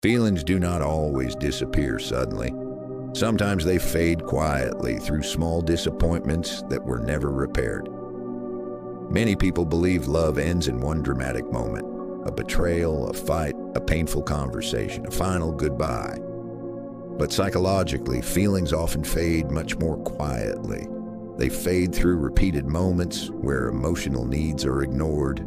Feelings do not always disappear suddenly. Sometimes they fade quietly through small disappointments that were never repaired. Many people believe love ends in one dramatic moment: a betrayal, a fight, a painful conversation, a final goodbye. But psychologically, feelings often fade much more quietly. They fade through repeated moments where emotional needs are ignored,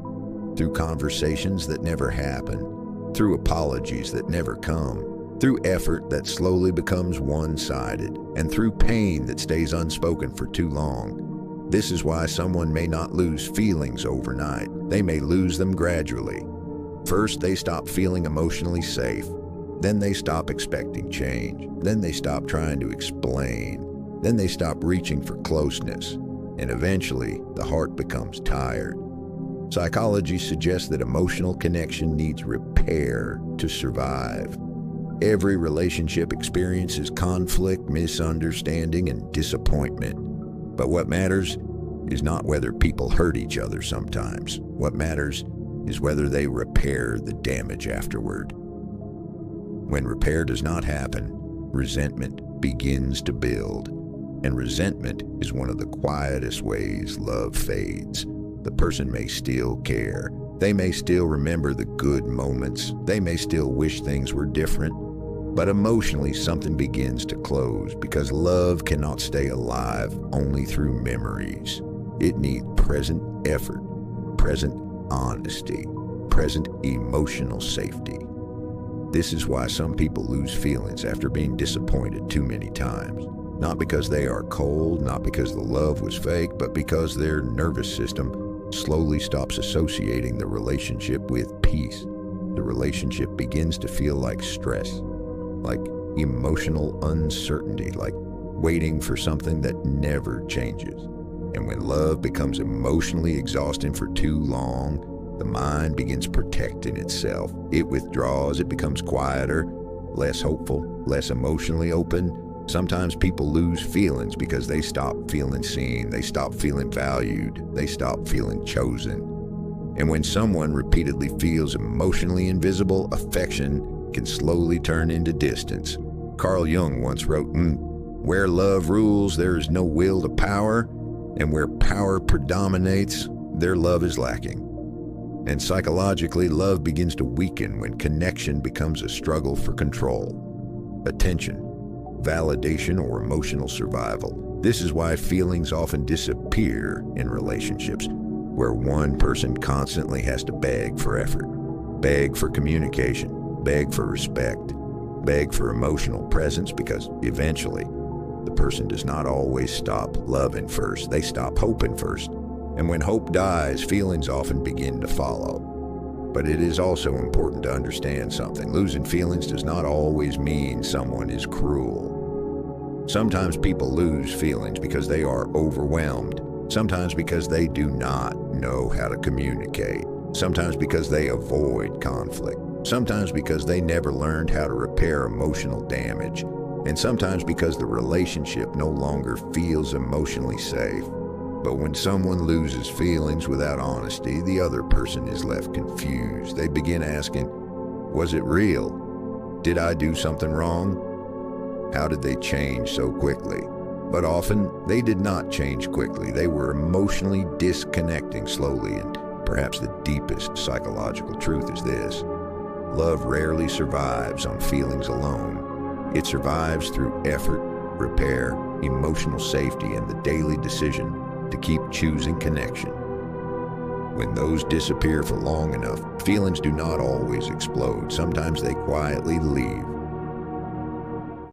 through conversations that never happen, through apologies that never come, through effort that slowly becomes one-sided, and through pain that stays unspoken for too long. This is why someone may not lose feelings overnight. They may lose them gradually. First, they stop feeling emotionally safe. Then they stop expecting change. Then they stop trying to explain. Then they stop reaching for closeness. And eventually, the heart becomes tired. Psychology suggests that emotional connection needs repair to survive. Every relationship experiences conflict, misunderstanding, and disappointment. But what matters is not whether people hurt each other sometimes. What matters is whether they repair the damage afterward. When repair does not happen, resentment begins to build. And resentment is one of the quietest ways love fades. The person may still care. They may still remember the good moments. They may still wish things were different. But emotionally, something begins to close because love cannot stay alive only through memories. It needs present effort, present honesty, present emotional safety. This is why some people lose feelings after being disappointed too many times. Not because they are cold, not because the love was fake, but because their nervous system slowly stops associating the relationship with peace. The relationship begins to feel like stress, like emotional uncertainty, like waiting for something that never changes. And when love becomes emotionally exhausting for too long, the mind begins protecting itself. It withdraws, it becomes quieter, less hopeful, less emotionally open. Sometimes people lose feelings because they stop feeling seen, they stop feeling valued, they stop feeling chosen. And when someone repeatedly feels emotionally invisible, affection can slowly turn into distance. Carl Jung once wrote, "Where love rules, there is no will to power, and where power predominates, there love is lacking." And psychologically, love begins to weaken when connection becomes a struggle for control, attention, validation, or emotional survival. This is why feelings often disappear in relationships, where one person constantly has to beg for effort, beg for communication, beg for respect, beg for emotional presence, because eventually the person does not always stop loving first. They stop hoping first. And when hope dies, feelings often begin to follow. But it is also important to understand something. Losing feelings does not always mean someone is cruel. Sometimes people lose feelings because they are overwhelmed. Sometimes because they do not know how to communicate. Sometimes because they avoid conflict. Sometimes because they never learned how to repair emotional damage. And sometimes because the relationship no longer feels emotionally safe. But when someone loses feelings without honesty, the other person is left confused. They begin asking, was it real? Did I do something wrong? How did they change so quickly? But often, they did not change quickly. They were emotionally disconnecting slowly, and perhaps the deepest psychological truth is this: love rarely survives on feelings alone. It survives through effort, repair, emotional safety, and the daily decision to keep choosing connection. When those disappear for long enough, feelings do not always explode. Sometimes they quietly leave,